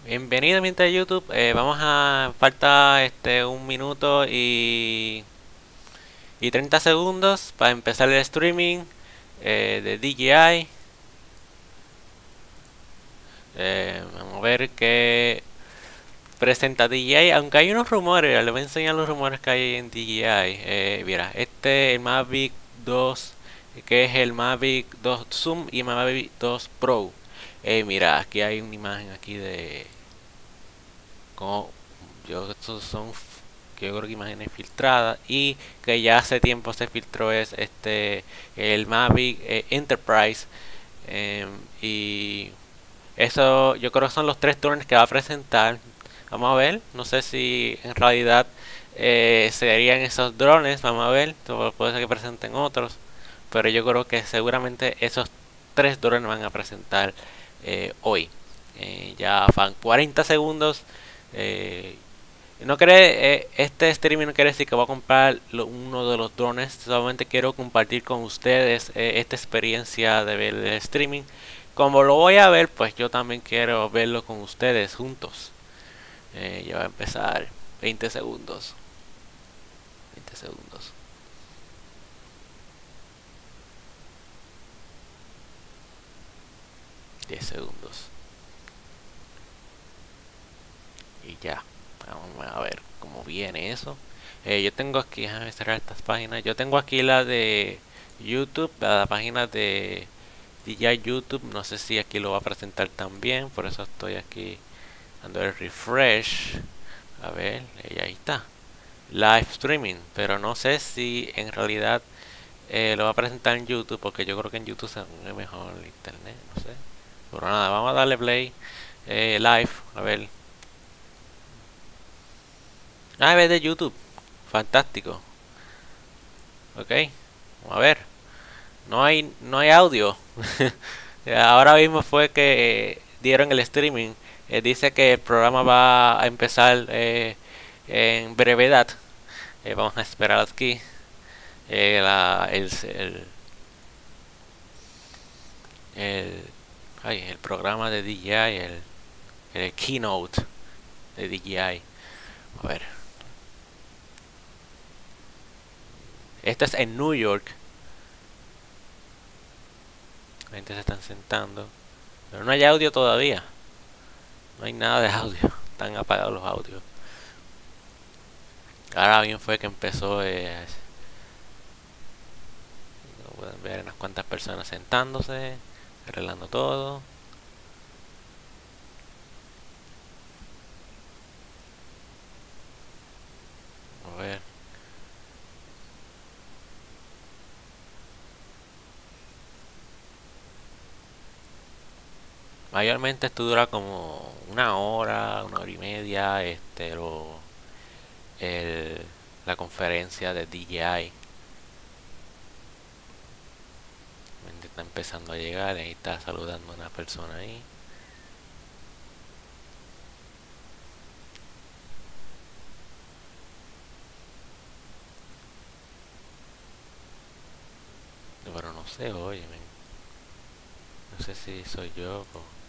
Bienvenido a mi de YouTube. Vamos a falta 1 minuto y 30 segundos para empezar el streaming de DJI. Vamos a ver qué presenta DJI, aunque hay unos rumores. Les voy a enseñar los rumores que hay en DJI. Mira, el Mavic 2, que es el Mavic 2 Zoom y Mavic 2 Pro. Mira, aquí hay una imagen aquí de como estos son que yo creo que imágenes filtradas y que ya hace tiempo se filtró es el Mavic Enterprise. Y eso yo creo que son los 3 drones que va a presentar. Vamos a ver, no sé si en realidad serían esos drones. Vamos a ver, puede ser que presenten otros, pero yo creo que seguramente esos 3 drones van a presentar hoy. Ya van 40 segundos. No quiere, este streaming no quiere decir que voy a comprar uno de los drones. Solamente quiero compartir con ustedes esta experiencia de ver el streaming. Como lo voy a ver, pues yo también quiero verlo con ustedes juntos. Ya va a empezar. 20 segundos. 20 segundos. Diez segundos. Y ya. Vamos a ver cómo viene eso. Yo tengo aquí, déjame cerrar estas páginas. Yo tengo aquí la de YouTube, la página de DJI YouTube. No sé si aquí lo va a presentar también. Por eso estoy aquí dando el refresh. A ver, ahí está. Live streaming. Pero no sé si en realidad lo va a presentar en YouTube. Porque yo creo que en YouTube es mejor el internet. No sé. Pero nada, vamos a darle play. Live. A ver. Ah, es de YouTube. Fantástico. Ok. Vamos a ver. No hay audio. Ahora mismo fue que dieron el streaming. Dice que el programa va a empezar en brevedad. Vamos a esperar aquí. El, el programa de DJI, el keynote de DJI. A ver. Este es en New York. La gente se están sentando. Pero no hay audio todavía. No hay nada de audio. Están apagados los audios. Ahora bien fue que empezó. Pueden ver unas cuantas personas sentándose, arreglando todo. A ver. Mayormente esto dura como una hora y media. El, la conferencia de DJI. Está empezando a llegar, ahí está saludando a una persona ahí. Pero no sé, oye, no sé si soy yo o...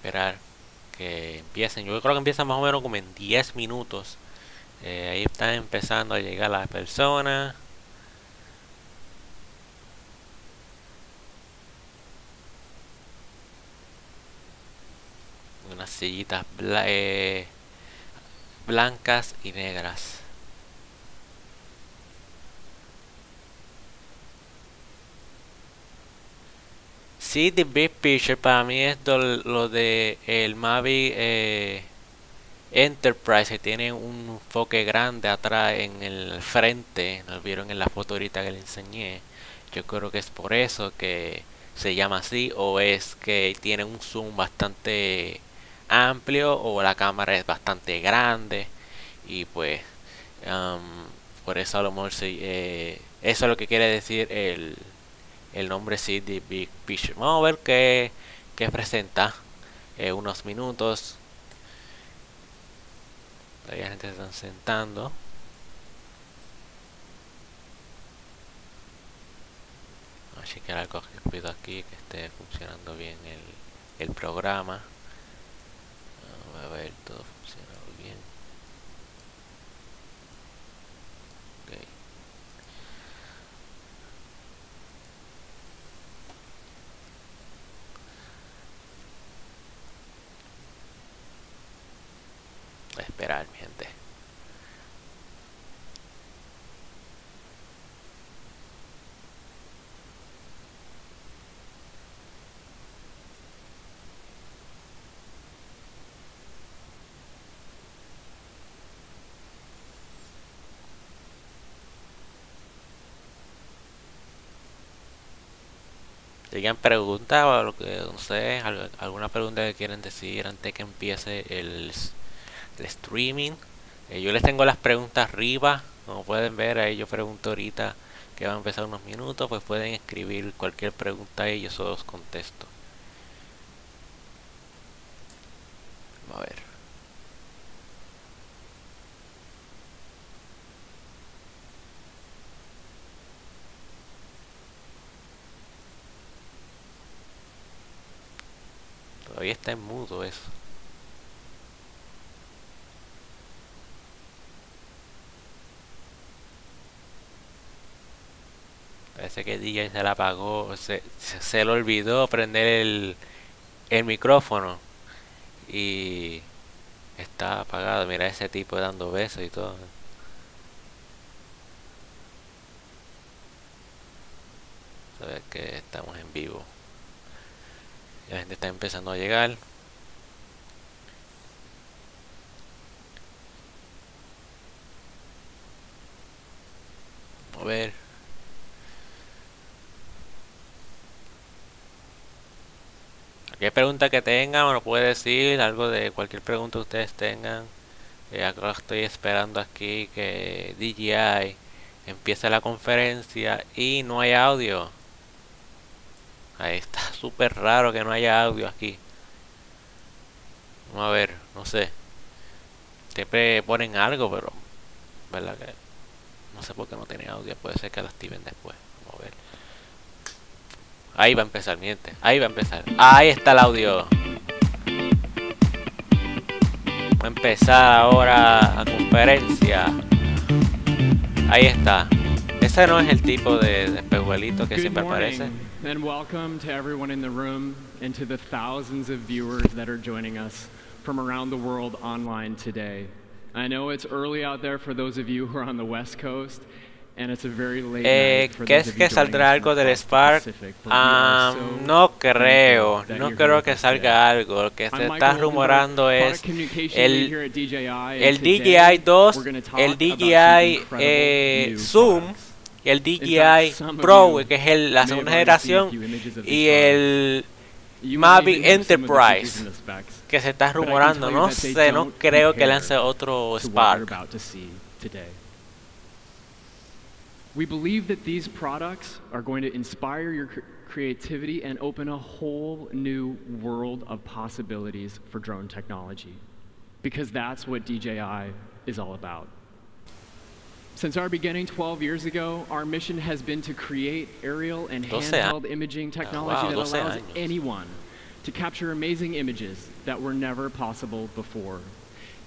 Esperar que empiecen. Yo creo que empiezan más o menos como en 10 minutos. Ahí están empezando a llegar las personas. Unas sillitas blancas y negras. Sí, the big picture para mí es lo de el Mavic Enterprise, que tiene un enfoque grande atrás en el frente. Lo vieron en la foto ahorita que le enseñé. Yo creo que es por eso que se llama así, o es que tiene un zoom bastante amplio, o la cámara es bastante grande y pues por eso a lo mejor eso es lo que quiere decir el nombre sí de Big Picture. Vamos a ver qué presenta unos minutos. Todavía la gente se están sentando. Vamos a chequear algo rápido aquí, que esté funcionando bien el programa. Vamos a ver, todo funcionando bien. Okay. Voy a esperar, mi gente. ¿Tengan preguntas o lo que, no sé, alguna pregunta que quieren decir antes que empiece el streaming? Yo les tengo las preguntas arriba, como pueden ver, ahí yo pregunto ahorita que va a empezar unos minutos, pues pueden escribir cualquier pregunta y yo solo los contesto. Vamos a ver. Todavía está en mudo eso. Parece que DJ se la apagó, se le olvidó prender el micrófono y está apagado. Mira ese tipo dando besos y todo. Saber que estamos en vivo. La gente está empezando a llegar. A ver. Cualquier pregunta que tengan, me lo puede decir. Algo de cualquier pregunta que ustedes tengan. Acá estoy esperando aquí que DJI empiece la conferencia y no hay audio. Ahí está, súper raro que no haya audio aquí. Vamos a ver, no sé. Siempre ponen algo, pero verdad que no sé por qué no tiene audio. Puede ser que lo activen después. Vamos a ver. Ahí va a empezar, mi gente. Ahí va a empezar. Ahí está el audio. Va a empezar ahora la conferencia. Ahí está. Ese no es el tipo de espejuelito que siempre aparece. And welcome to everyone in the room and to the thousands of viewers that are joining us from around the world online today. I know it's early out there for those of you who are on the West Coast, and it's a very late night for ¿Qué those es of que you joining saldrá us algo from del across the Spark? Pacific, but we are so No creo, thankful that no you're creo here que with us today. salga algo. Lo que se I'm está Michael rumorando Oldenburg, es Product Communication Lead here at DJI, and el today DJI 2, we're gonna talk el about some DJI incredible new Zoom products. y el In DJI fact, some of Pro, you que es la may segunda have already seen a generación, few images of y these products. el You might Mavic even know some of the features Enterprise, and the specs, que se está but I can rumorando. tell you No that they sé, no don't creo que compare lance otro to what you're Spark. about to see today. We believe that these products are going to inspire your creativity and open a whole new world of possibilities for drone technology, because that's what DJI is all about. Since our beginning 12 years ago, our mission has been to create aerial and handheld imaging technology that allows anyone to capture amazing images that were never possible before.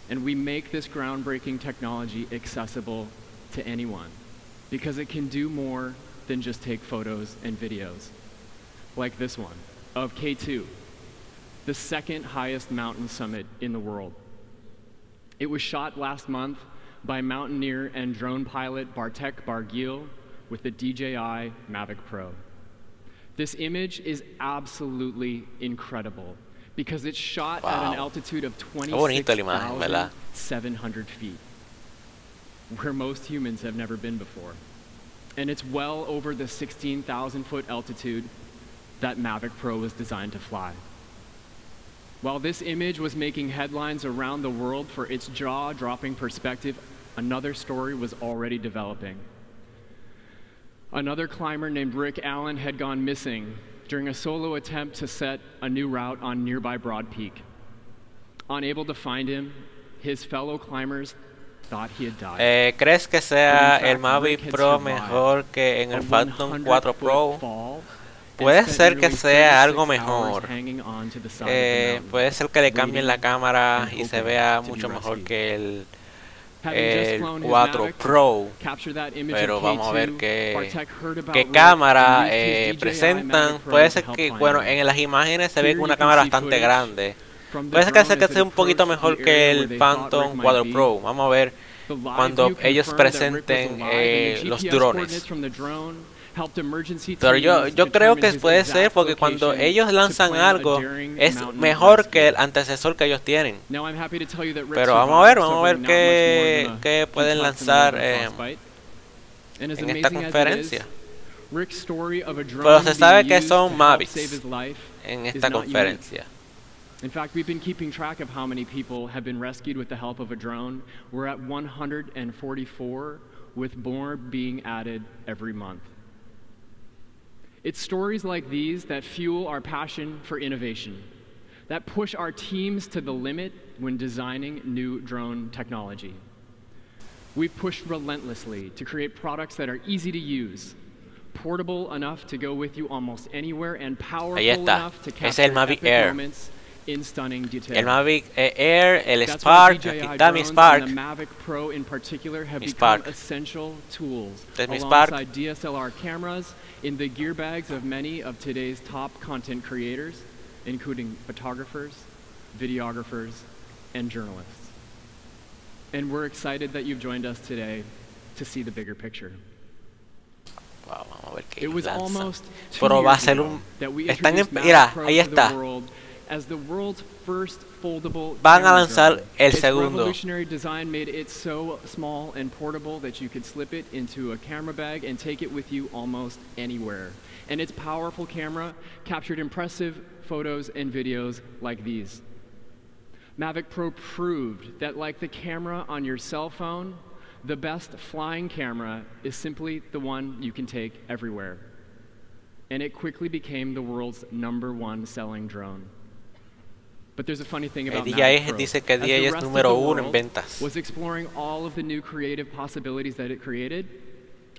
And we make this groundbreaking technology accessible to anyone because it can do more than just take photos and videos, like this one of K2, the second highest mountain summit in the world. It was shot last month by mountaineer and drone pilot Bartek Bargil with the DJI Mavic Pro. This image is absolutely incredible because it's shot at an altitude of 26,700 feet, where most humans have never been before. And it's well over the 16,000-foot altitude that Mavic Pro was designed to fly. While this image was making headlines around the world for its jaw-dropping perspective, another story was already developing. Another climber named Rick Allen had gone missing during a solo attempt to set a new route on nearby Broad Peak. Unable to find him, his fellow climbers thought he had died. ¿Crees que sea el Mavic Pro mejor que en el Phantom 4 Pro? Puede ser que sea algo mejor. Puede ser que le cambien la cámara y se vea mucho mejor que el 4 Pro, pero vamos a ver qué cámara presentan. Puede ser que, bueno, en las imágenes se ve una cámara bastante grande. Puede ser que sea un poquito mejor que el Phantom 4 Pro. Vamos a ver cuando ellos presenten los drones. Pero yo creo que puede ser porque cuando ellos lanzan algo es mejor que el antecesor que ellos tienen. Pero vamos a ver qué pueden lanzar en esta conferencia. Pero se sabe que son Mavics en esta conferencia. In fact, we've been keeping track of how many people have been rescued with the help of a drone. We're at 144, with more being added every month. It's stories like these that fuel our passion for innovation, that push our teams to the limit when designing new drone technology. We've pushed relentlessly to create products that are easy to use, portable enough to go with you almost anywhere, and powerful enough to capture epic moments in stunning detail. El Mavic Air, el Spark, aquí está mi Spark. And the Mavic Pro in particular have mi become Spark. essential tools Spark. alongside DSLR cameras in the gear bags of many of today's top content creators, including photographers, videographers, and journalists. And we're excited that you've joined us today to see the bigger picture. Wow, vamos a ver qué It was lanzan. almost 2 Pero va a years ser ago un... that we Están introduced mira, Mavic Pro ahí to the está. world as the world's first foldable Van a camera lanzar drone. el Its segundo. revolutionary design made it so small and portable that you could slip it into a camera bag and take it with you almost anywhere. And its powerful camera captured impressive photos and videos like these. Mavic Pro proved that, like the camera on your cell phone, the best flying camera is simply the one you can take everywhere. And it quickly became the world's #1 selling drone. But there's a funny thing about Mavic Pro. Dice que As the DJI es rest of número the 1 en world ventas. was exploring all of the new creative possibilities that it created,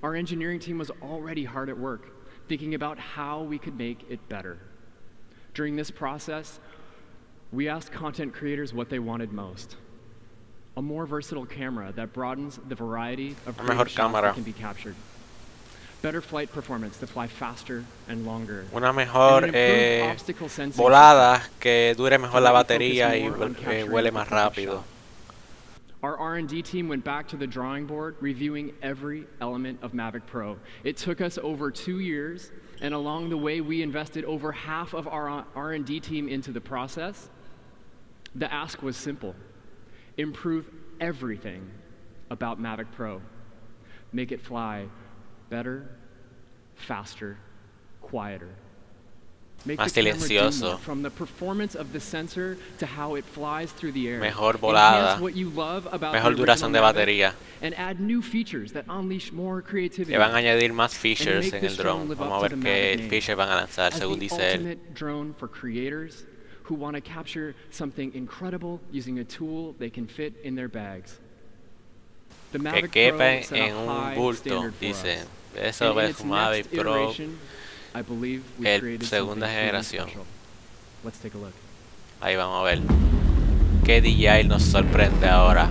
our engineering team was already hard at work, thinking about how we could make it better. During this process, we asked content creators what they wanted most. A more versatile camera that broadens the variety of creative shots that can be captured. Better flight performance to fly faster and longer. Una mejor And an improved obstacle sensing volada system que dure mejor to la let you batería focus y more on capturing vuele the más perfect rápido. shot. Our R&D team went back to the drawing board, reviewing every element of Mavic Pro. It took us over 2 years, and along the way, we invested over half of our R&D team into the process. The ask was simple: improve everything about Mavic Pro. Make it fly better, faster, quieter. Make Más the camera do silencioso. more, from the performance of the sensor to how it flies through the air. Mejor volada. Enhance what you love about Mejor the duración de original Mavic, batería. and add new features that unleash more creativity. Le van a añadir más And features make en this el drone. drone live Vamos up a to ver the qué Mavic name features van a lanzar, as según the dice él. ultimate drone for creators who want to capture something incredible using a tool they can fit in their bags. The Que Mavic Pro quepa set en a un high bulto, standard for dice. us. Eso And in es its un Mavic next Pro, iteration, I believe we el created segunda something truly generación. special. Let's take a look. Ahí vamos a ver qué DJI nos sorprende ahora.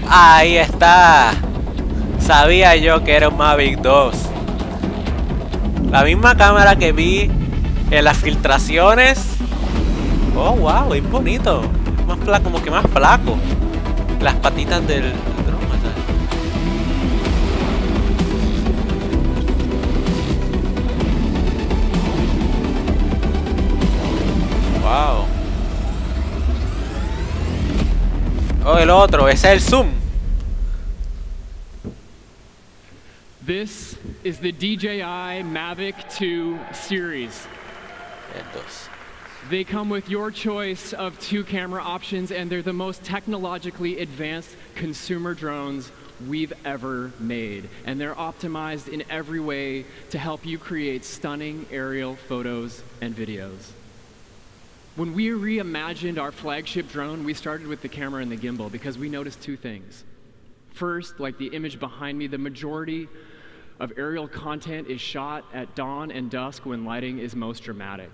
Ahí está. Sabía yo que era un Mavic 2. La misma cámara que vi en las filtraciones. Oh, wow, es bonito. Más flaco, como que más flaco. Las patitas del dron. Wow. Oh, el otro, ese es el zoom. This is the DJI Mavic 2 series. El 2. They come with your choice of 2 camera options, and they're the most technologically advanced consumer drones we've ever made, and they're optimized in every way to help you create stunning aerial photos and videos. When we reimagined our flagship drone, we started with the camera and the gimbal because we noticed two things. First, like the image behind me, the majority of aerial content is shot at dawn and dusk when lighting is most dramatic.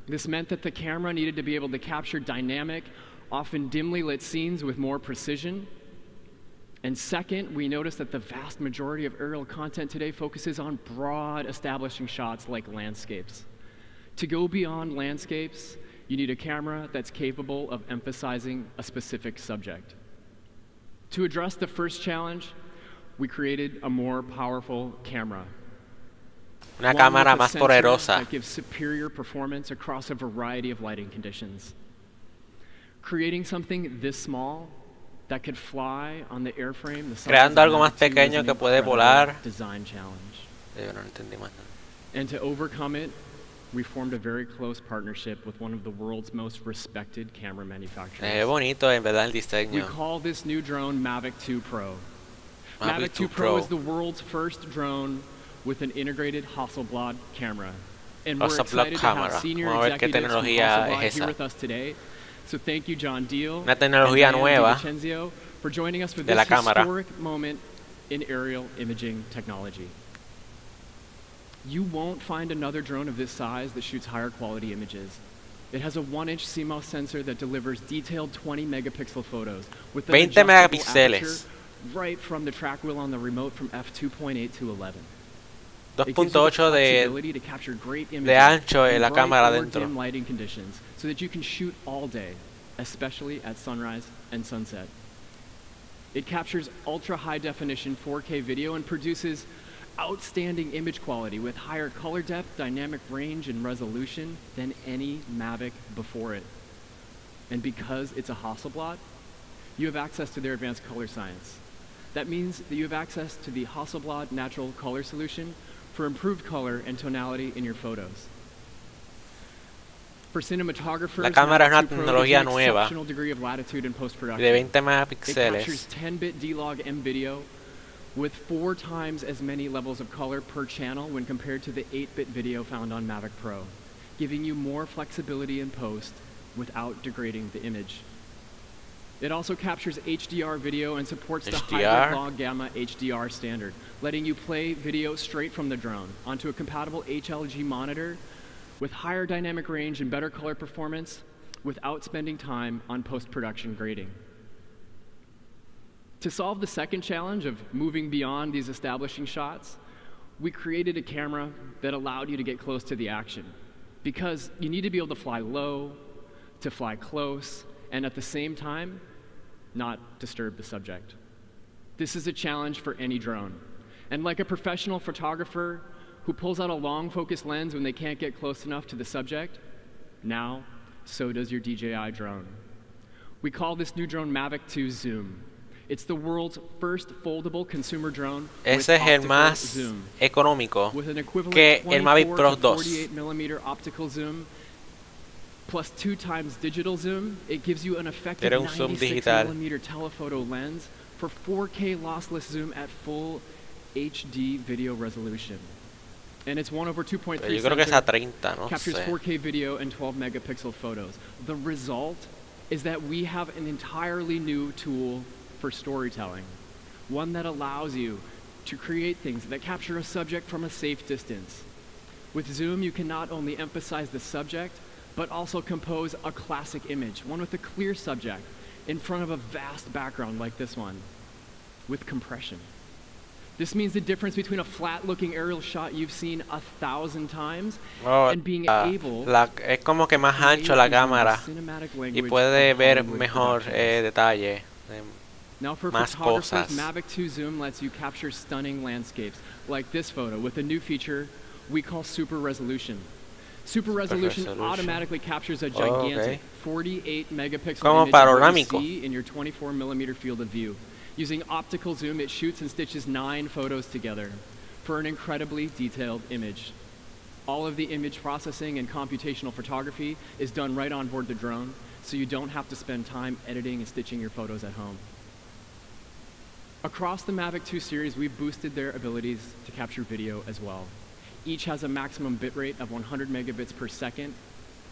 This meant that the camera needed to be able to capture dynamic, often dimly lit scenes with more precision. And second, we noticed that the vast majority of aerial content today focuses on broad establishing shots like landscapes. To go beyond landscapes, you need a camera that's capable of emphasizing a specific subject. To address the first challenge, we created a more powerful camera. Una cámara más poderosa. That gives superior performance across a variety of lighting conditions. Creating something this small that could fly on the airframe, the Creando algo más pequeño que puede volar. Design challenge. Yo no entendí más nada. And to overcome it, we formed a very close partnership with one of the world's most respected camera manufacturers. Es bonito en verdad el diseño. We call this new drone Mavic 2 Pro. Mavic 2 Pro is the world's first drone with an integrated Hasselblad camera. And we're excited to have senior executives from Hasselblad here with us today. So thank you, John Deal Una tecnología nueva for joining us for this historic moment in aerial imaging technology. You won't find another drone of this size that shoots higher quality images. It has a 1-inch CMOS sensor that delivers detailed 20 megapixel photos with an adjustable aperture right from the track wheel on the remote from f2.8 to 11. 2.8 de ancho en la cámara dentro. Lighting conditions so that you can shoot all day, especially at sunrise and sunset. It captures ultra high definition 4K video and produces outstanding image quality with higher color depth, dynamic range, and resolution than any Mavic before it. And because it's a Hasselblad, you have access to their advanced color science. That means that you have access to the Hasselblad natural color solution for improved color and tonality in your photos. For cinematographers, la cámara es una tecnología an nueva exceptional degree of latitude in post-production. de 20 It megapíxeles. captures 10-bit D-Log M video with 4 times as many levels of color per channel when compared to the 8-bit video found on Mavic Pro, giving you more flexibility in post without degrading the image. It also captures HDR video and supports the hybrid log gamma HDR standard, letting you play video straight from the drone onto a compatible HLG monitor with higher dynamic range and better color performance without spending time on post-production grading. To solve the second challenge of moving beyond these establishing shots, we created a camera that allowed you to get close to the action, because you need to be able to fly low, to fly close, and at the same time, not disturb the subject. This is a challenge for any drone. And like a professional photographer who pulls out a long focus lens when they can't get close enough to the subject, now, so does your DJI drone. We call this new drone Mavic 2 Zoom. It's the world's first foldable consumer drone with optical zoom. Económico with an equivalent que el Mavic Pro 2. 48mm optical zoom plus 2 times digital zoom. It gives you an effective 96mm telephoto lens for 4K lossless zoom at full HD video resolution. And it's 1/2.3 Yo creo que es a 30, no captures sé. 4K video and 12 megapixel photos. The result is that we have an entirely new tool for storytelling, one that allows you to create things that capture a subject from a safe distance. With Zoom, you can not only emphasize the subject, but also compose a classic image, one with a clear subject in front of a vast background like this one, with compression. This means the difference between a flat-looking aerial shot you've seen 1,000 times and being able es como que más ancho la cámara y puede ver mejor detalle. Now for más photographers, cosas. Mavic 2 Zoom lets you capture stunning landscapes, like this photo with a new feature we call Super Resolution. Super Resolution automatically captures a gigantic 48 megapixel Como image panorámico. of what you see in your 24mm field of view. Using optical zoom, it shoots and stitches 9 photos together for an incredibly detailed image. All of the image processing and computational photography is done right on board the drone, so you don't have to spend time editing and stitching your photos at home. Across the Mavic 2 series, we've boosted their abilities to capture video as well. Each has a maximum bitrate of 100 megabits per second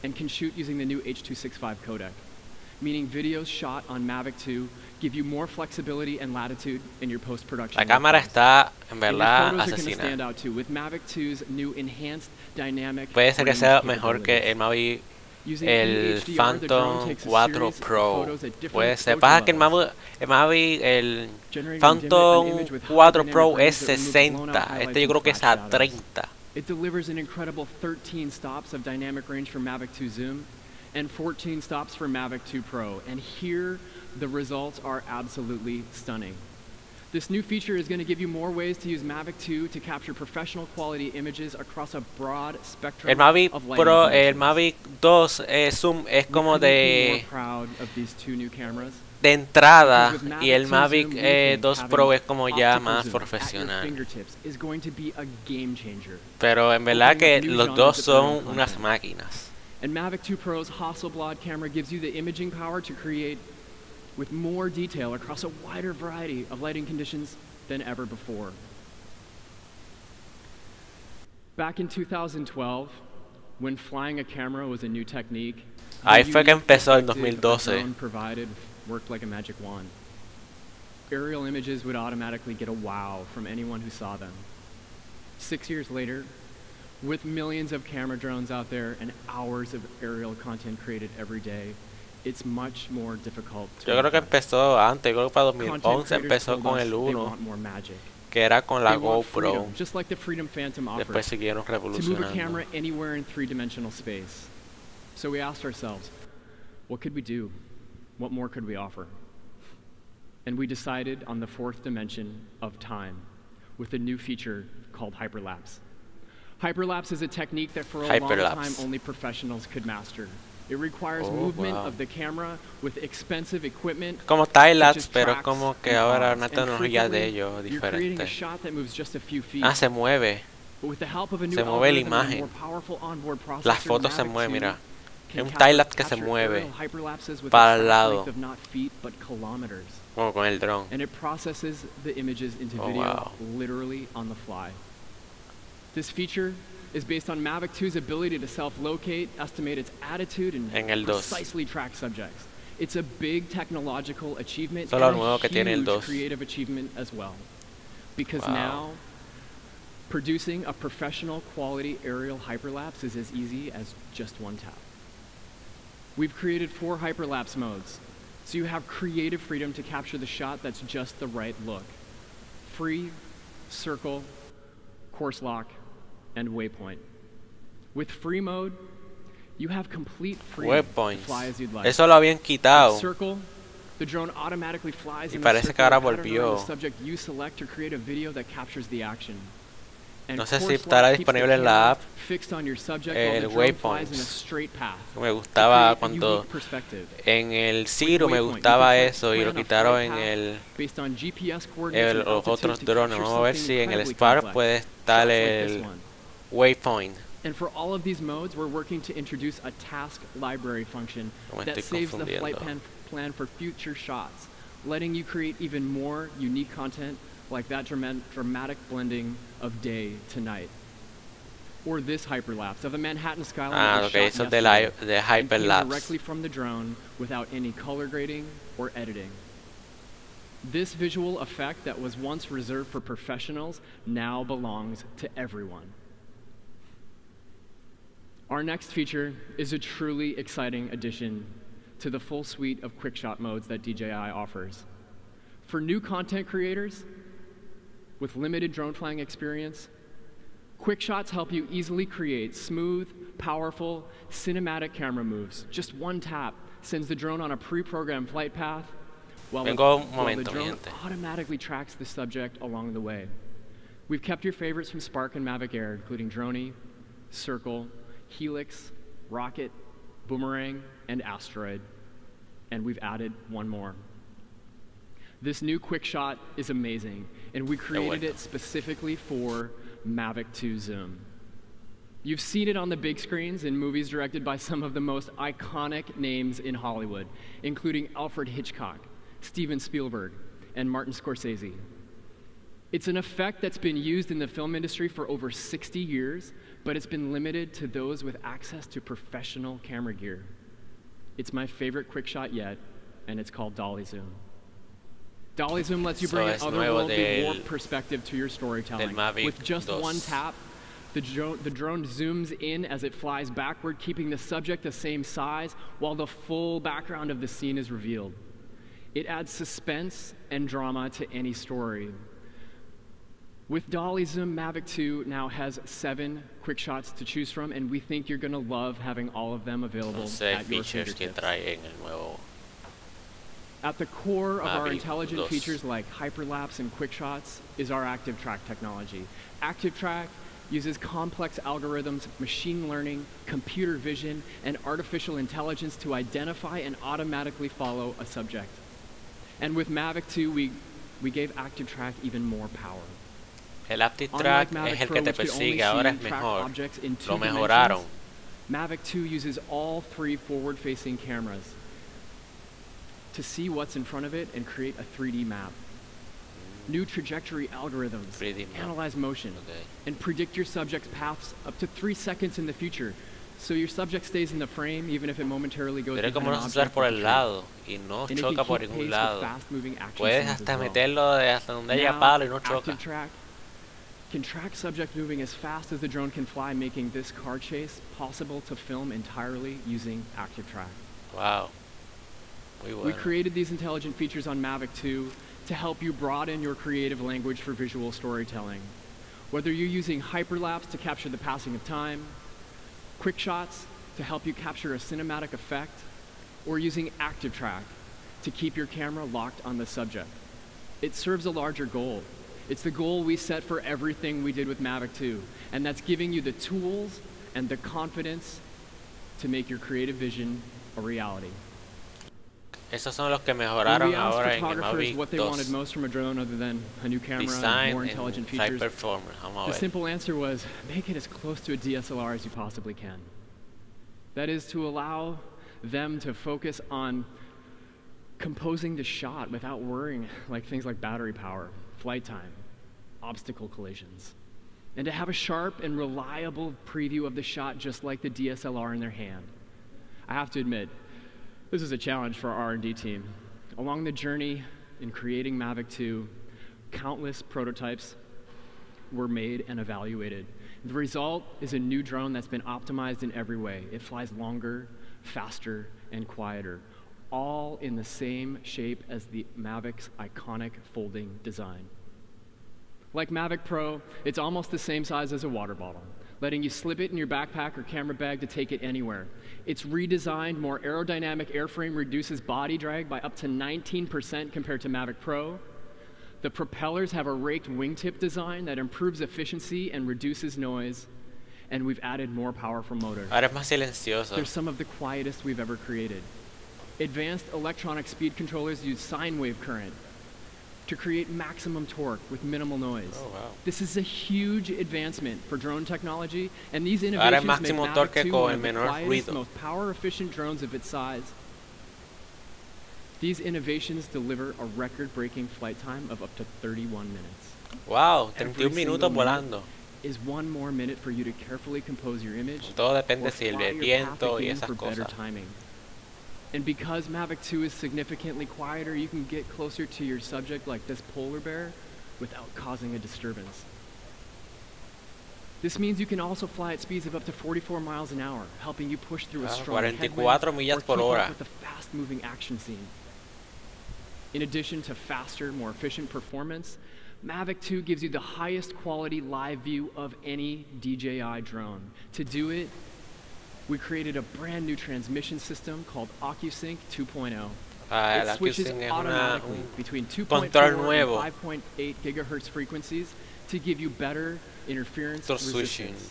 and can shoot using the new H.265 codec, meaning videos shot on Mavic 2 give you more flexibility and latitude in your post-production. La cámara está, en verdad, asesina. Puede ser que sea mejor que el Mavic, el Phantom 4 Pro. Puede ser. Pasa que el Phantom 4 Pro es 60. Este yo creo que es a 30. It delivers an incredible 13 stops of dynamic range for Mavic 2 Zoom and 14 stops for Mavic 2 Pro. And here, the results are absolutely stunning. This new feature is going to give you more ways to use Mavic 2 to capture professional quality images across a broad spectrum el Mavic of lighting Pro, conditions. el Mavic 2 Zoom es como de entrada, y el Mavic 2 Pro es como ya más profesional. Pero en verdad que los dos son unas máquinas. And Mavic 2 Pro's Hasselblad camera gives you the imaging power to create with more detail across a wider variety of lighting conditions than ever before. Back in 2012, when flying a camera was a new technique, ahí fue que empezó en 2012. Provided worked like a magic wand. Aerial images would automatically get a wow from anyone who saw them. 6 years later, with millions of camera drones out there and hours of aerial content created every day, it's much more difficult to Yo creo que empezó antes, yo creo que para 2011 empezó con el 1, que era con la GoPro. Just like the Freedom Phantom offered, después siguieron to move a revolucionando. camera anywhere in three-dimensional space. So we asked ourselves, what could we do? What more could we offer? And we decided on the fourth dimension of time with a new feature called hyperlapse. Hyperlapse is a technique that for a long time only professionals could master. It requires movement of the camera with expensive equipment. Como timelapse, pero como que ahora una tecnología de ellos diferente. Se mueve. Se mueve la imagen. Las fotos se mueven, mira. Es un timelapse que se mueve para el lado. Como con el dron. And it processes the images into video literally on the fly. This feature is based on Mavic 2's ability to self-locate, estimate its attitude, and precisely track subjects. It's a big technological achievement and a huge creative achievement as well. Because now, producing a professional quality aerial hyperlapse is as easy as just one tap. We've created 4 hyperlapse modes, so you have creative freedom to capture the shot that's just the right look. Free, circle, course lock, and waypoint. With free mode, you have complete freedom to fly as you'd like. Eso lo habían quitado. With circle, the drone automatically flies in the circle the subject you select to create a video that captures the action. And no sé si estará disponible en la app el waypoint. Me gustaba cuando en el Zero me gustaba eso y lo quitaron en los otros drones. Vamos a ver si en el Spark puede estar el waypoint. And for all of these modes, we're working to introduce a task library function that saves the flight plan for future shots, letting you create even more unique content like that dramatic blending of day to night. Or this hyperlapse of a Manhattan skyline so the hyperlapse directly from the drone without any color grading or editing. This visual effect that was once reserved for professionals now belongs to everyone. Our next feature is a truly exciting addition to the full suite of quick-shot modes that DJI offers. For new content creators with limited drone flying experience, quick shots help you easily create smooth, powerful, cinematic camera moves. Just one tap sends the drone on a pre-programmed flight path, while the drone automatically tracks the subject along the way. We've kept your favorites from Spark and Mavic Air, including Droney, Circle, Helix, Rocket, Boomerang, and Asteroid. And we've added one more. This new quick shot is amazing, and we created it specifically for Mavic 2 Zoom. You've seen it on the big screens in movies directed by some of the most iconic names in Hollywood, including Alfred Hitchcock, Steven Spielberg, and Martin Scorsese. It's an effect that's been used in the film industry for over 60 years, but it's been limited to those with access to professional camera gear. It's my favorite quick shot yet, and it's called dolly zoom. Dolly zoom lets you bring an otherworldly warped perspective to your storytelling. With just one tap, the drone zooms in as it flies backward, keeping the subject the same size while the full background of the scene is revealed. It adds suspense and drama to any story. With dolly zoom, Mavic 2 now has 7 quick shots to choose from, and we think you're going to love having all of them available at your fingertips. At the core of our intelligent features like hyperlapse and quick shots is our Active Track technology. Active Track uses complex algorithms, machine learning, computer vision, and artificial intelligence to identify and automatically follow a subject. And with Mavic 2, we gave Active Track even more power. El Active Track es el que te persigue, ahora es mejor. Lo mejoraron. Mavic 2 uses all 3 forward-facing cameras to see what's in front of it and create a 3D map. New trajectory algorithms analyze motion and predict your subject's paths up to 3 seconds in the future, so your subject stays in the frame even if it momentarily goes behind an object por el lado y no choca por ningún lado. Puedes hasta meterlo de hasta donde haya palo y no choca. Track can track subject moving as fast as the drone can fly, making this car chase possible to film entirely using Active Track. Wow. We created these intelligent features on Mavic 2 to help you broaden your creative language for visual storytelling. Whether you're using hyperlapse to capture the passing of time, quick shots to help you capture a cinematic effect, or using Active Track to keep your camera locked on the subject. It serves a larger goal. It's the goal we set for everything we did with Mavic 2, and that's giving you the tools and the confidence to make your creative vision a reality. Esos son los que mejoraron ahora en el Mavic what they wanted most from a drone other than a new camera and more intelligent features. The simple answer was, make it as close to a DSLR as you possibly can. That is to allow them to focus on composing the shot without worrying like things like battery power, flight time, obstacle collisions, and to have a sharp and reliable preview of the shot just like the DSLR in their hand. I have to admit, this is a challenge for our R&D team. Along the journey in creating Mavic 2, countless prototypes were made and evaluated. The result is a new drone that's been optimized in every way. It flies longer, faster, and quieter, all in the same shape as the Mavic's iconic folding design. Like Mavic Pro, it's almost the same size as a water bottle, letting you slip it in your backpack or camera bag to take it anywhere. Its redesigned, more aerodynamic airframe reduces body drag by up to 19% compared to Mavic Pro. The propellers have a raked wingtip design that improves efficiency and reduces noise. And we've added more powerful motors. Ahora es más silencioso. They're some of the quietest we've ever created. Advanced electronic speed controllers use sine wave current to create maximum torque with minimal noise. Oh, wow. This is a huge advancement for drone technology, and these innovations make Mavic 2 one of the quietest, most power-efficient drones of its size. These innovations deliver a record-breaking flight time of up to 31 minutes. Wow, 31 minutos volando. Is one more minute for you to carefully compose your image. Todo depende si el viento y esas cosas. And because Mavic 2 is significantly quieter, you can get closer to your subject like this polar bear without causing a disturbance. This means you can also fly at speeds of up to 44 miles an hour, helping you push through a strong headwind or keep up with a fast-moving action scene. In addition to faster, more efficient performance, Mavic 2 gives you the highest quality live view of any DJI drone. To do it, we created a brand new transmission system called OcuSync 2.0. It switches automatically between 2.4 and 5.8 gigahertz frequencies to give you better interference resistance.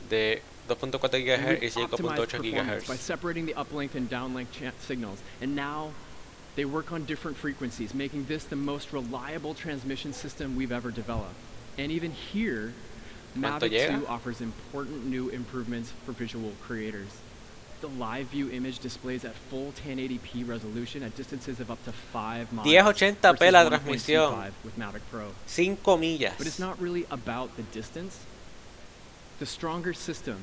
De 2.4 GHz y 5.8 GHz. By separating the uplink and downlink signals. And now they work on different frequencies, making this the most reliable transmission system we've ever developed. And even here, Mavic 2 offers important new improvements for visual creators. The live view image displays at full 1080p resolution at distances of up to 5 miles. 1080p la transmisión. With Mavic Pro. 5 millas. But it's not really about the distance. The stronger system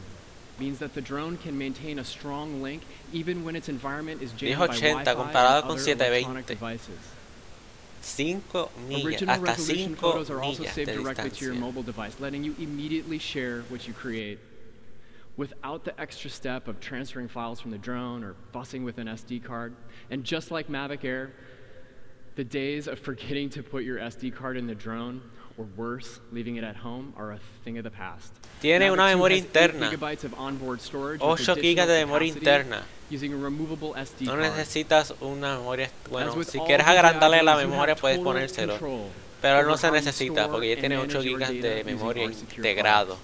means that the drone can maintain a strong link even when its environment is jammed by Wi-Fi comparado and con other electronic 720. devices. 5 millas, Original hasta resolution 5 photos are also millas saved de directly to your distancia. mobile device, letting you immediately share what you create without the extra step of transferring files from the drone or fussing with an SD card. And just like Mavic Air, the days of forgetting to put your SD card in the drone, or worse, leaving it at home, are a thing of the past. Tiene una memoria interna. 8 GB of onboard storage 8 with gigas de additional memoria capacity interna. using a removable SD No card. necesitas una memoria. Bueno, As with si all quieres DJI agrandarle la drones, you memoria have puedes total ponérselo. control Pero over no se how you necesita store porque ya and tiene manage 8 your gigas data de using memoria our secure integrado. clouds.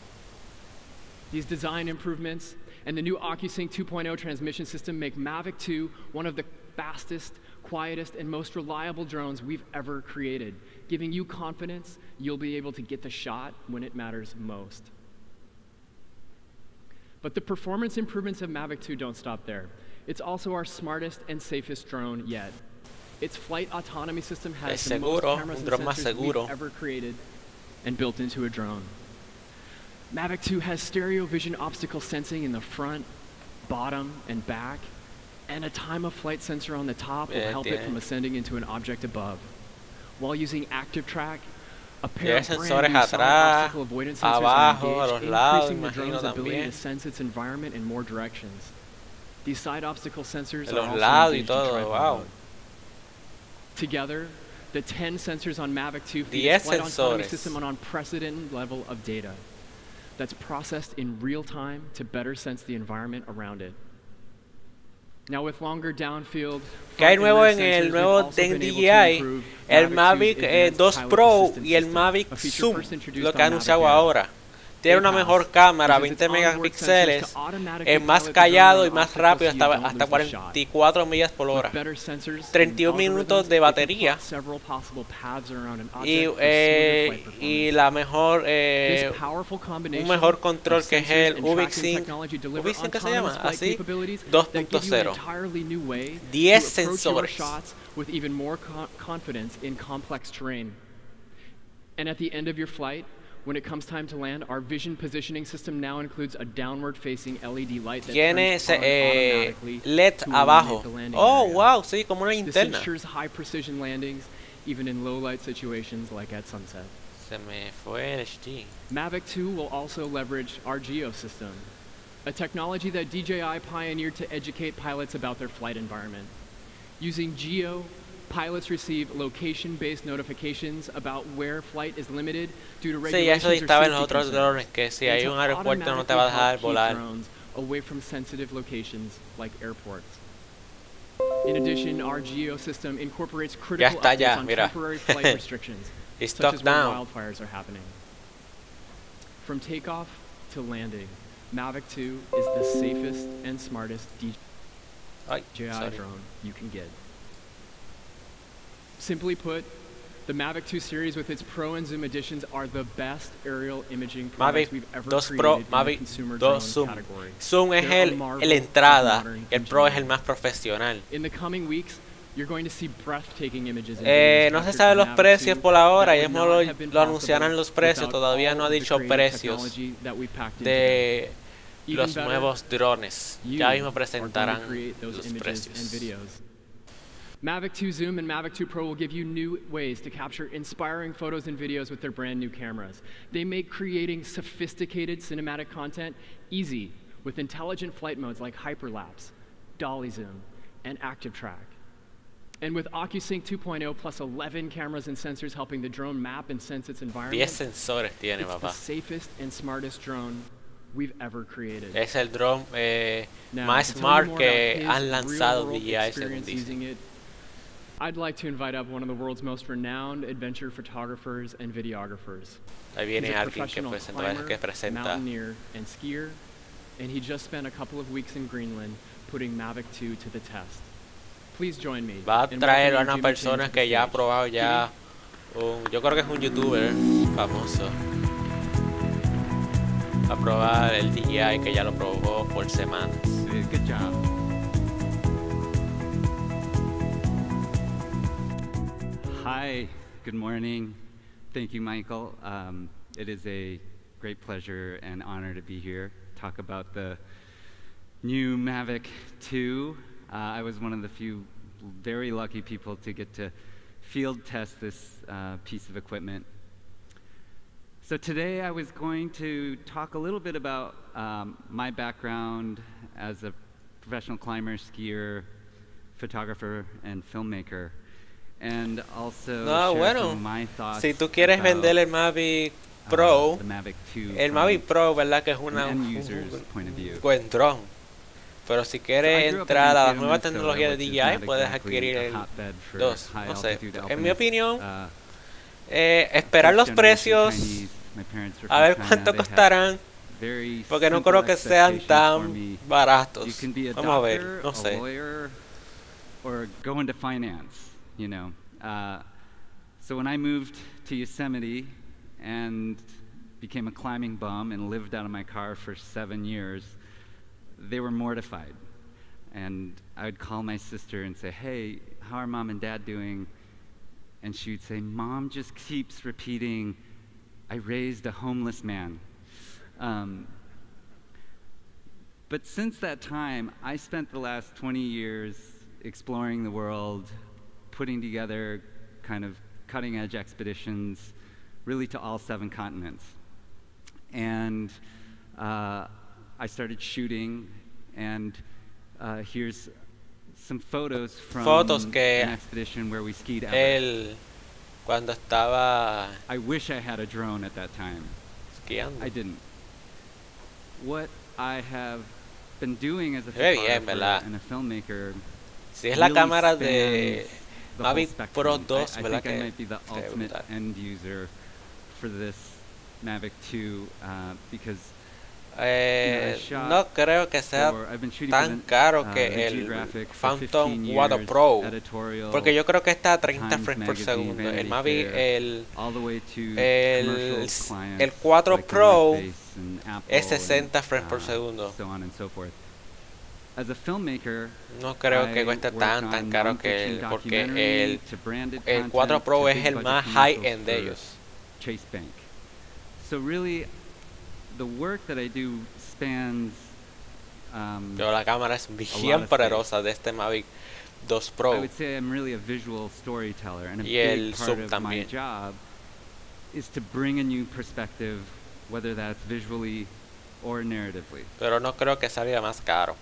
These design improvements and the new OcuSync 2.0 transmission system make Mavic 2 one of the fastest, quietest, and most reliable drones we've ever created, giving you confidence you'll be able to get the shot when it matters most. But the performance improvements of Mavic 2 don't stop there. It's also our smartest and safest drone yet. Its flight autonomy system has the most cameras and sensors we've ever created and built into a drone. Mavic 2 has stereo vision obstacle sensing in the front, bottom, and back, and a time of flight sensor on the top will help it from ascending into an object above. While using active track, a pair of brand new side obstacle avoidance sensors are engaged, increasing the drone's ability to sense its environment in more directions. These side obstacle sensors are also engaged in tripod mode. Together, the 10 sensors on Mavic 2 feed its flight autonomy system an unprecedented level of data that's processed in real time to better sense the environment around it. Now with longer downfield, que hay nuevo en el nuevo de DJI, el Mavic 2 Pro y el Mavic Zoom, lo que ha anunciado ahora. Tiene una mejor cámara, 20 megapíxeles, es más callado y más rápido, hasta 44 millas por hora, 31 minutos de batería y la mejor, un mejor control que es el OcuSync. ¿OcuSync qué se llama? Así, 2.0. 10 sensores. With even more confidence in complex terrain. And at the end of your flight, when it comes time to land, our vision positioning system now includes a downward-facing LED light that turns on automatically LED to abajo. illuminate the landing Oh, area. wow, sí, como una This linterna. ensures high-precision landings, even in low-light situations like at sunset. Se me fue el HD. Mavic 2 will also leverage our Geo system, a technology that DJI pioneered to educate pilots about their flight environment. Using Geo, pilots receive location-based notifications about where flight is limited due to Sí, eso regulations or estaba en los safety otros drones, que si hay un aeropuerto no te va a dejar volar. Away from sensitive locations like airports. In addition, our Geo system incorporates critical updates on temporary flight restrictions, such as when wildfires are happening. From takeoff to landing, Mavic 2 is the safest and smartest DJI drone you can get. Simply put, the Mavic 2 series with its Pro and Zoom editions are the best aerial imaging products we've ever created in the consumer drone category. Zoom es el entrada, el Pro es el más profesional. In the coming weeks, you're going to see breathtaking images. No se saben los precios por ahora, ya lo anunciarán los precios, todavía no ha dicho precios de los nuevos drones. Ya mismo presentarán los precios. Mavic 2 Zoom and Mavic 2 Pro will give you new ways to capture inspiring photos and videos with their brand new cameras. They make creating sophisticated cinematic content easy with intelligent flight modes like hyperlapse, dolly zoom, and active track. And with OcuSync 2.0 plus 11 cameras and sensors helping the drone map and sense its environment, 10 sensores tiene, it's papá. the safest and smartest drone we've ever created. Es el drone más smart que han lanzado DJI, según dicen. I'd like to invite up one of the world's most renowned adventure photographers and videographers. Ahí viene alguien que presenta. Mountaineer and skier, and he just spent a couple of weeks in Greenland putting Mavic 2 to the test. Please join me. Va a traer a una persona que ya ha probado ya yo creo que es un youtuber famoso. a probar el DJI, que ya lo probó por semanas. Good job. Hi, good morning. Thank you, Michael. It is a great pleasure and honor to be here, talk about the new Mavic 2. I was one of the few very lucky people to get to field test this piece of equipment. So today I was going to talk a little bit about my background as a professional climber, skier, photographer, and filmmaker. And also share some of my thoughts si tú quieres vender el Mavic Pro, the Mavic 2 el Mavic Pro, ¿verdad? Que es un buen dron. Pero si quieres entrar a la nueva tecnología de DJI, puedes adquirir el 2. No sé, en mi opinión, esperar los precios, a ver cuánto costarán, porque no creo que sean tan baratos. Vamos a ver, no sé. Or go into finance, you know. So when I moved to Yosemite and became a climbing bum and lived out of my car for 7 years, they were mortified. And I would call my sister and say, hey, how are mom and dad doing? And she would say, mom just keeps repeating, I raised a homeless man. But since that time, I spent the last 20 years exploring the world, putting together kind of cutting-edge expeditions, really to all 7 continents. And I started shooting, and here's some photos from an expedition where we skied Everest. Cuando estaba I wish I had a drone at that time. Skiando. I didn't. What I have been doing as a photographer and a filmmaker. Si es la cámara de Mavic Pro 2, I think I might be the ultimate end user for this Mavic 2 because no creo que sea tan caro que el Phantom Water Pro, porque yo creo que está a 30 frames por segundo. El Mavic, el 4 Pro es 60 frames por segundo. No creo que cueste tan caro que porque el 4 Pro es el más high-end de ellos. So really, the work that I do spans. Pero la cámara es bien poderosa de este Mavic 2 Pro. I would say I'm really a visual storyteller, and a big part of my job is to bring a new perspective, whether that's visually or narratively. Pero no creo que salga más caro.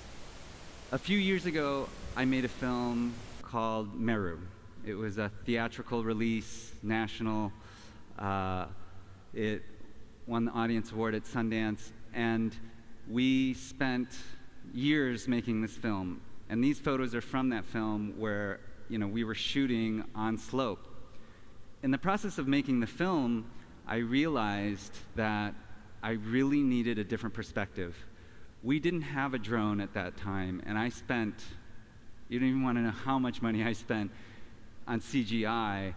A few years ago, I made a film called Meru. It was a theatrical release, national. It won the Audience Award at Sundance, and we spent years making this film. And these photos are from that film where, you know, we were shooting on slope. In the process of making the film, I realized that I really needed a different perspective. We didn't have a drone at that time, and I spent, you don't even want to know how much money I spent on CGI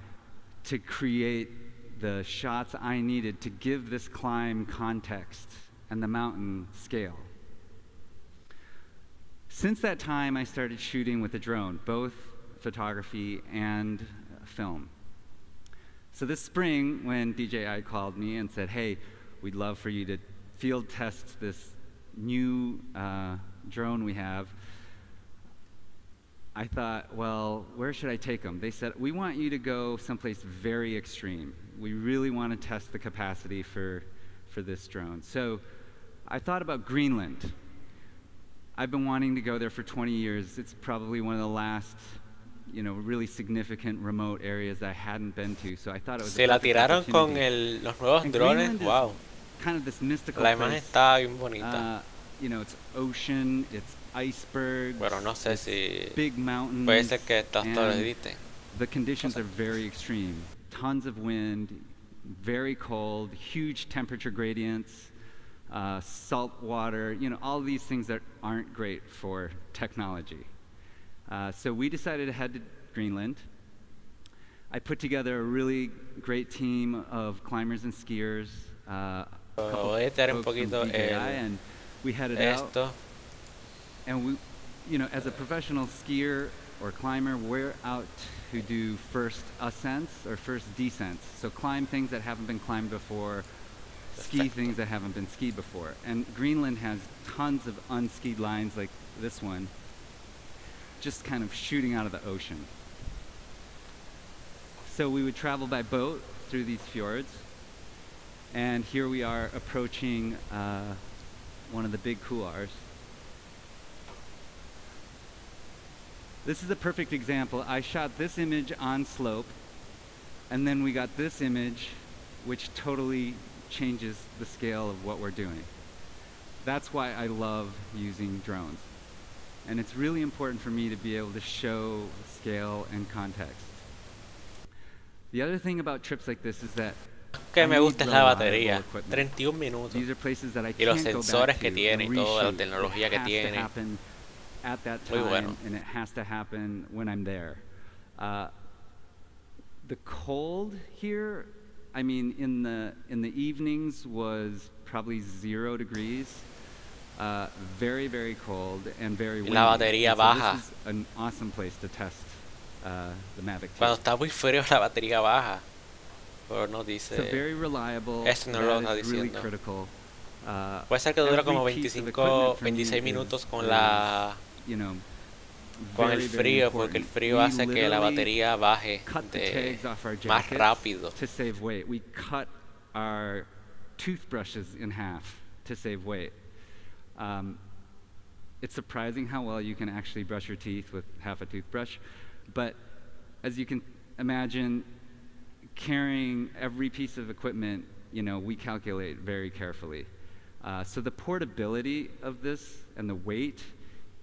to create the shots I needed to give this climb context and the mountain scale. Since that time, I started shooting with a drone, both photography and film. So this spring, when DJI called me and said, hey, we'd love for you to field test this new drone we have, I thought, well, where should I take them? They said, we want you to go someplace very extreme. We really want to test the capacity for this drone. So I thought about Greenland. I've been wanting to go there for 20 years. It's probably one of the last, you know, really significant remote areas I hadn't been to. So I thought it was Se la tiraron con los nuevos drones. Wow. Kind of this mystical La imagen está bien bonita. You know, it's ocean, it's icebergs, bueno, no sé si big mountains, puede ser que todos lo editen. The conditions are very extreme. Tons of wind, very cold, huge temperature gradients, salt water, you know, all these things that aren't great for technology. So we decided to head to Greenland. I put together a really great team of climbers and skiers. Voy a estirar un folks from poquito DJI, and we headed out. esto. And we, you know, as a professional skier or climber, we're out to do first ascents or first descents. So climb things that haven't been climbed before, ski things that haven't been skied before. And Greenland has tons of unskied lines like this one, just kind of shooting out of the ocean. So we would travel by boat through these fjords. And here we are approaching one of the big couloirs. This is a perfect example. I shot this image on slope, and then we got this image, which totally changes the scale of what we're doing. That's why I love using drones. And it's really important for me to be able to show scale and context. The other thing about trips like this is that Que me gusta es la batería, 31 minutos. These are places that I Y los can't go sensores back que to tiene y and toda la reshoot. tecnología que It has to tiene. happen at that Muy time, bueno. and it has to happen when I'm there. The cold here, I mean, in the evenings was probably 0 degrees. Very, very cold and very windy. La batería And so baja. this is an awesome place to test the Mavic 2. Cuando está muy frío la batería baja. Pero no So dice. very reliable. Esto no lo That está is really diciendo. critical. Puede ser que dura Every como piece of 25, equipment for me 26 is- minutos con is, la you know, con el very, very frío, porque el important. frío We hace que la literally batería baje cut the de tags off our más jackets rápido. to save weight. We cut our toothbrushes in half to save weight. It's surprising how well you can actually brush your teeth with half a toothbrush, but as you can imagine, carrying every piece of equipment, you know, we calculate very carefully. So the portability of this and the weight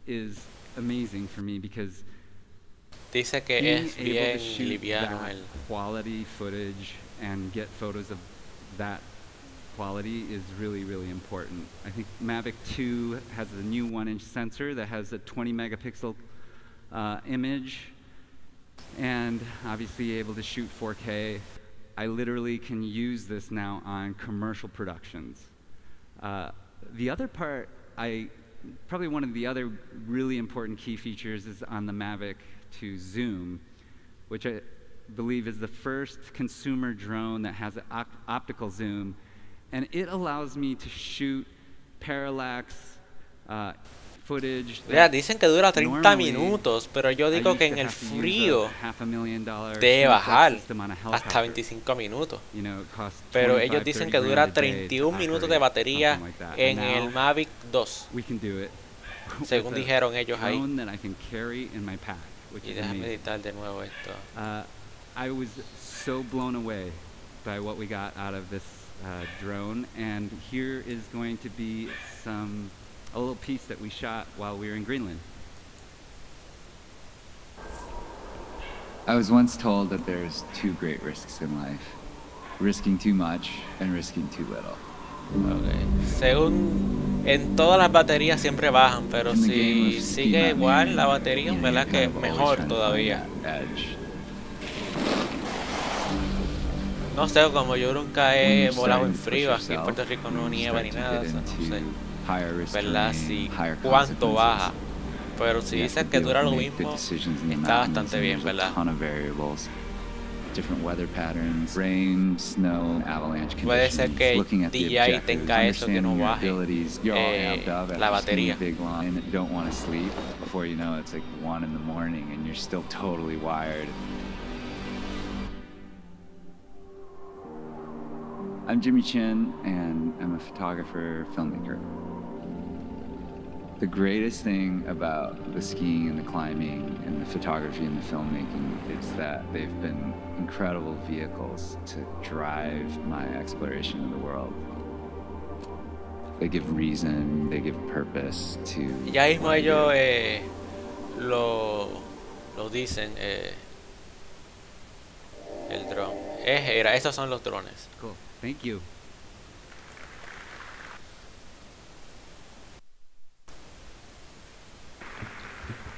is amazing for me because Dice que being es able bien to shoot liviano that el. quality footage and get photos of that quality is really, really important. I think Mavic 2 has the new 1-inch sensor that has a 20 megapixel image and obviously able to shoot 4K. I literally can use this now on commercial productions. The other part, probably one of the other really important key features is on the Mavic 2 zoom, which I believe is the first consumer drone that has an optical zoom, and it allows me to shoot parallax footage. Ya, dicen que dura 30 minutos, pero yo digo que en el frío debe bajar hasta 25 minutos. Pero ellos dicen que dura 31 minutos de batería en el Mavic 2, según dijeron ellos ahí. Y déjame editar de nuevo esto. I was so blown away by what we got out of this drone, and here is going to be a little piece that we shot while we were in Greenland. I was once told that there's 2 great risks in life: risking too much and risking too little. Okay. Según en todas las baterías siempre bajan, pero si sigue igual la batería, verdad que mejor todavía. No sé, como yo nunca he volado en frío, aquí en Puerto Rico no nieva ni nada, o sea, no sé, verdad, si cuánto baja, pero si dices que dura lo mismo, está bastante bien, verdad. Different weather patterns, rain, snow, avalanche conditions. Puede ser que Looking at the DJI objectives, tenga eso que no understanding your baje abilities, you're all amped up la after seeing batería. a big line, and you don't want to sleep. Before you know it, it's like 1 in the morning and you're still totally wired. I'm Jimmy Chin, and I'm a photographer, filmmaker. The greatest thing about the skiing and the climbing and the photography and the filmmaking is that they've been incredible vehicles to drive my exploration of the world. They give reason, they give purpose to... Ya mismo ellos lo dicen, el dron. Era, estos son los drones. Cool, thank you.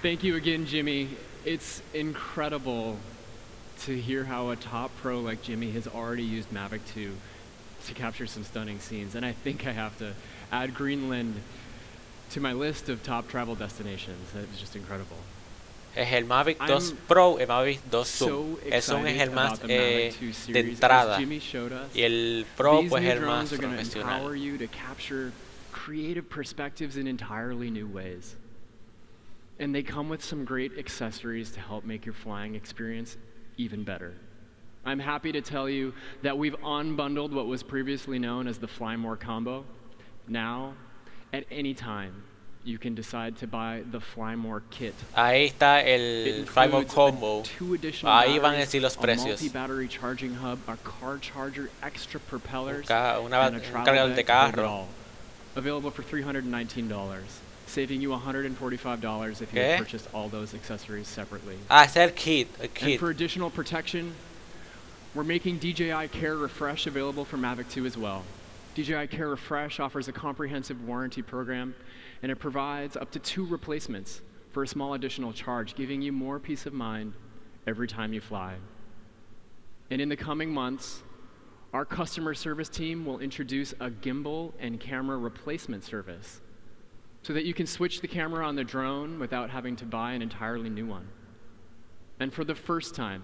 Thank you again, Jimmy. It's incredible to hear how a top pro like Jimmy has already used Mavic 2 to capture some stunning scenes. And I think I have to add Greenland to my list of top travel destinations. It's just incredible. Es el Mavic 2 Pro, el Mavic 2 Zoom. El Zoom es el más de entrada. Y el Pro pues es el más profesional. Creative perspectives in entirely new ways. And they come with some great accessories to help make your flying experience even better. I'm happy to tell you that we've unbundled what was previously known as the Fly More combo. Now, at any time, you can decide to buy the Fly More kit. Ahí está el Fly More combo. Ahí van a decir los precios. Multi-battery charging hub, a car charger, extra propellers, un cargador de carro. Available for $319, saving you $145 if you had purchased all those accessories separately. Ah, es el kit, And for additional protection, we're making DJI Care Refresh available for Mavic 2 as well. DJI Care Refresh offers a comprehensive warranty program, and it provides up to 2 replacements for a small additional charge, giving you more peace of mind every time you fly. And in the coming months, our customer service team will introduce a gimbal and camera replacement service so that you can switch the camera on the drone without having to buy an entirely new one. And for the first time,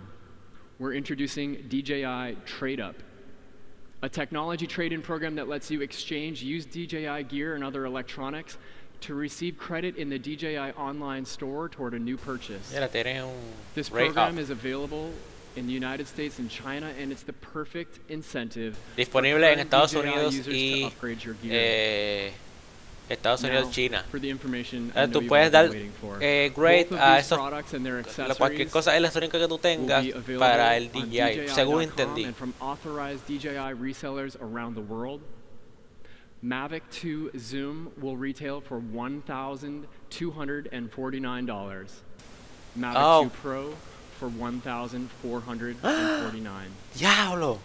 we're introducing DJI Trade Up, a technology trade-in program that lets you exchange used DJI gear and other electronics to receive credit in the DJI online store toward a new purchase. This program is available in the United States and China, and it's the perfect incentive disponible en Estados Unidos y Estados Unidos, China. Tú puedes dar grade a esos, cualquier cosa electrónica que tú tengas para el DJI, según entendí. Mavic 2 Zoom will retail for $1,249. Mavic 2 Pro for $1,449. ¡Diablo!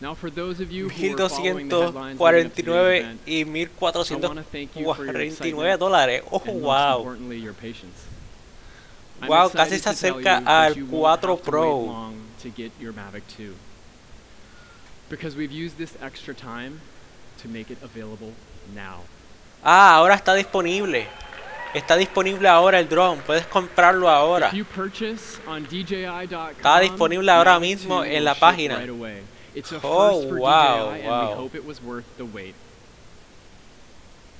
Now, for those of you who are following the headlines leading up to today's event, y $1,449. Oh, and wow. most importantly, your patience. Wow, casi se acerca al 4 Pro. To get your Mavic 2. Because we've used this extra time to make it available now. Ah, ahora está disponible. Está disponible ahora el drone, puedes comprarlo ahora. Está disponible ahro mismo en la página. Oh, wow, wow.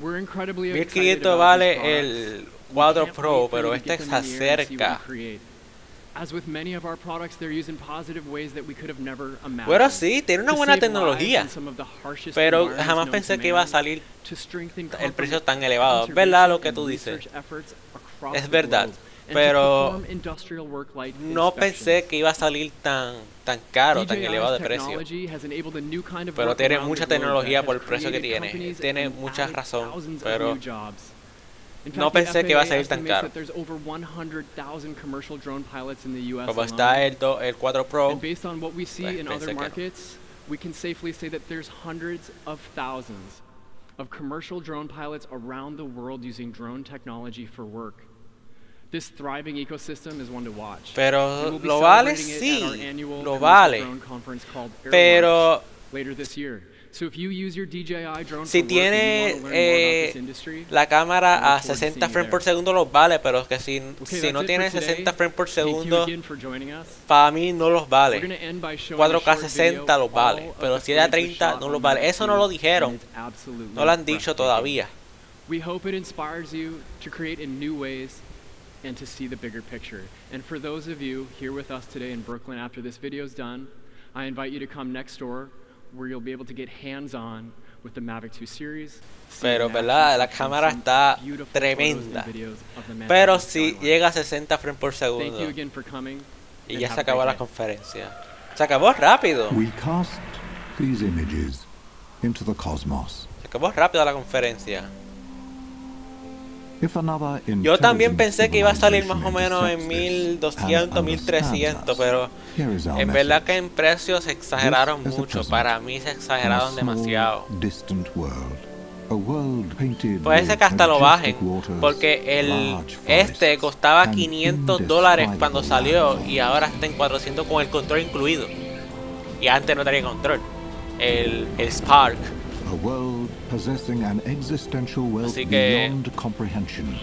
1,500 vale el 4 Pro, pero este se acerca. Bueno, sí, tiene una buena tecnología, pero jamás pensé que iba a salir el precio tan elevado. ¿Verdad lo que tú dices? Es verdad, pero no pensé que iba a salir tan caro, tan elevado de precio. Pero tiene mucha tecnología por el precio que tiene. Tiene mucha razón, pero no pensé que iba a salir tan caro. Como está el 4 Pro, pues pensé que we can safely say that there's hundreds of thousands of commercial drone pilots around the world using drone technology for work. This thriving ecosystem is one to watch. Pero lo vale, sí, lo vale. Pero later this year. So if you use your DJI drone si tiene la cámara a 60 frames por segundo los vale, pero que si no tiene 60 frames por segundo, para mí no los vale. 4K 60 los vale, pero si es a 30 no los vale. Eso no lo dijeron, no lo han dicho todavía. We hope it inspires you to create in new ways and to see the bigger picture. And for those of you here with us today in Brooklyn after this video is done, I invite you to come next door, where you'll be able to get hands-on with the Mavic 2 series. Pero verdad, la cámara está tremenda. Pero si llega a 60 frames por segundo. Y ya se acabó la conferencia. Se acabó rápido. We cast these images into the cosmos. Se acabó rápido la conferencia. If another Yo también pensé que iba a salir más o menos en 1200, 1300, pero en verdad que en precios se exageraron mucho. Para mí se exageraron demasiado. Puede ser que hasta lo bajen, porque este costaba $500 cuando salió y ahora está en 400 con el control incluido. Y antes no tenía control. el spark. A world possessing an existential wealth Así que, beyond comprehension,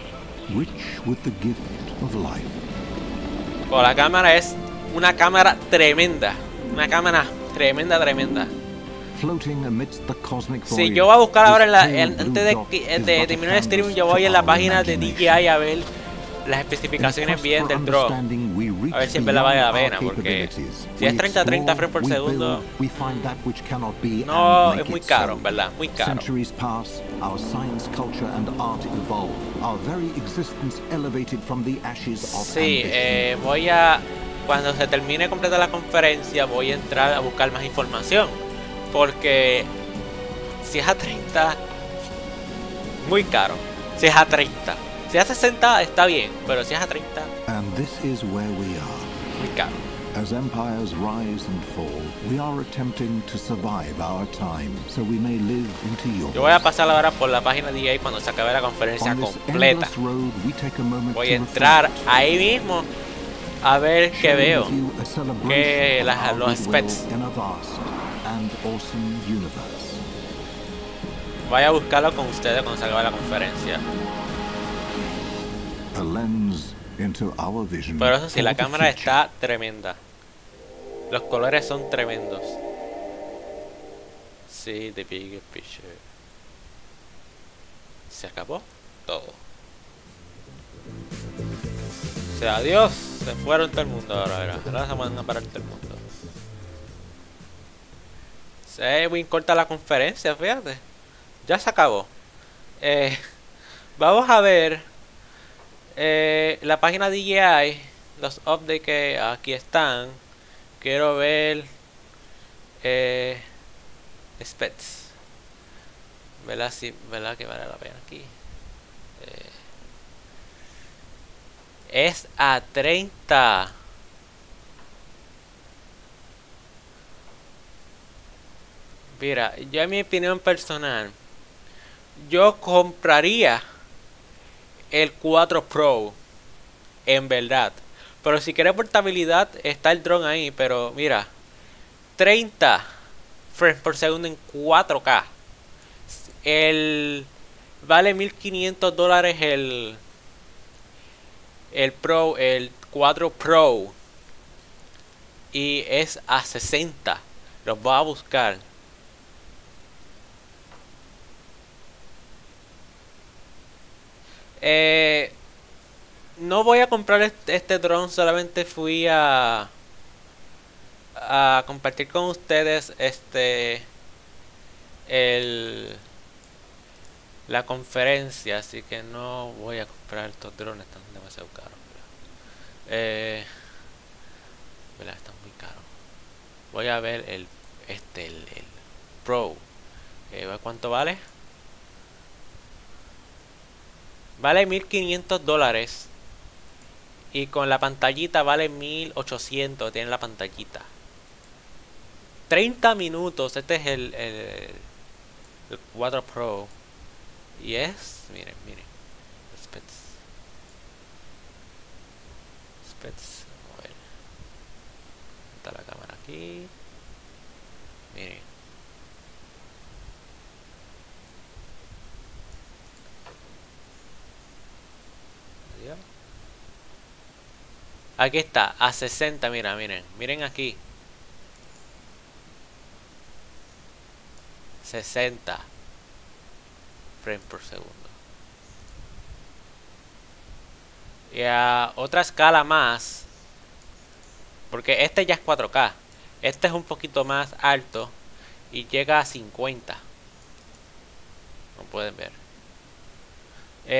rich with the gift of life. pues la cámara es una cámara tremenda. Una cámara tremenda, tremenda. Floating amidst the cosmic void, Sí, yo voy a buscar ahora this antes pale de, blue dot is de but a terminar el streaming, canvas yo voy to en la our página de imagination. DJI a ver las In a especificaciones quest bien for del drone. understanding, we reach A ver si en verdad beyond vale la our pena, porque capabilities. si es We 30 explore, frames por we segundo, build, we find that which cannot be, no, and es make muy it caro, so. ¿verdad? Muy caro. Centuries pass, our science, culture, and art evolve. Our very existence elevated from the ashes of Sí, ambition. voy a... Cuando se termine completa la conferencia, voy a entrar a buscar más información. Porque si es a 30, muy caro. Si es a 30. Si es a 60, está bien. Pero si es a 30, And this is where we are. muy caro. As empires rise and fall, we are attempting to survive our time, so we may live into yours. Yo voy a pasar ahora por la página de DJI cuando se acabe la conferencia On this completa. endless road, we take a moment Voy to a entrar reflect, ahí mismo a ver qué sharing veo. with you a celebration Que of our los goodwill specs. in a vast and awesome universe. Voy a buscarlo con ustedes cuando se acabe la conferencia. A lens into our vision. Pero eso sí, for la the cámara future. está tremenda. Los colores son tremendos. Sí, the big picture. Se acabó todo. O sea, adiós. Se fueron todo el mundo ahora, verá. Ahora se van a parar todo el mundo. Se muy corta la conferencia, fíjate. Ya se acabó. Vamos a ver la página DJI. Los updates que aquí están. Quiero ver specs. ¿Verdad? Sí, ¿verdad que vale la pena aquí? Es a 30. Mira, yo en mi opinión personal, yo compraría el 4 Pro, en verdad. Pero si quieres portabilidad, está el drone ahí. Pero mira, 30 frames por segundo en 4K. Vale $1500 el Pro, el 4 Pro. Y es a 60. Los voy a buscar. No voy a comprar este drone, solamente fui a compartir con ustedes la conferencia, así que no voy a comprar estos drones, están demasiado caros. ¿Verdad? Están muy caros. Voy a ver el Pro. ¿Cuánto vale? Vale $1500. Y con la pantallita vale 1800. Tiene la pantallita. 30 minutos. Este es el 4 Pro. Y es... Miren, miren. Specs. Specs. Vamos a ver. Está la cámara aquí. Miren. Aquí está, a 60, mira, miren, miren aquí. 60 frames por segundo. Y a otra escala más, porque este ya es 4K. Este es un poquito más alto y llega a 50. Como pueden ver.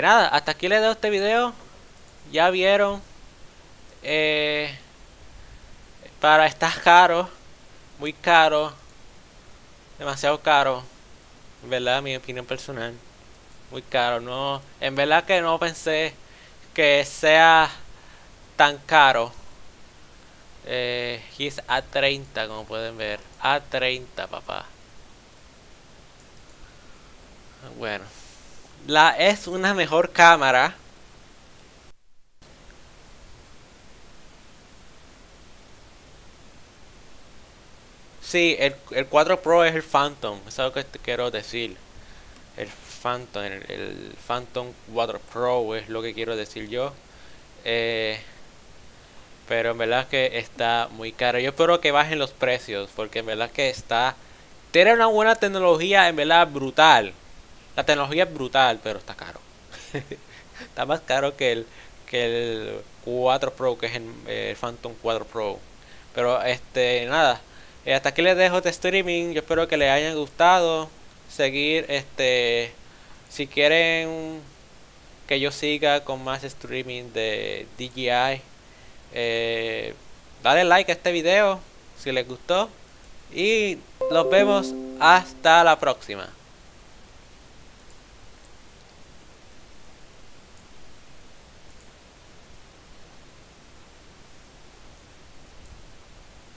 Nada, hasta aquí les dejo este video. Ya vieron. Para estar caro, muy caro, demasiado caro, en verdad, mi opinión personal, muy caro. No, en verdad que no pensé que sea tan caro. Y es a 30, como pueden ver, a 30, papá. Bueno, es una mejor cámara. Sí, el 4 Pro es el Phantom, eso es lo que te quiero decir. El Phantom, el Phantom 4 Pro es lo que quiero decir yo. Pero en verdad que está muy caro. Yo espero que bajen los precios, porque en verdad que tiene una buena tecnología, en verdad brutal. La tecnología es brutal, pero está caro. Está más caro que el 4 Pro, que es el Phantom 4 Pro. Pero nada, hasta aquí les dejo este streaming. Yo espero que les hayan gustado. Seguir si quieren que yo siga con más streaming de DJI, dale like a este video si les gustó y nos vemos hasta la próxima.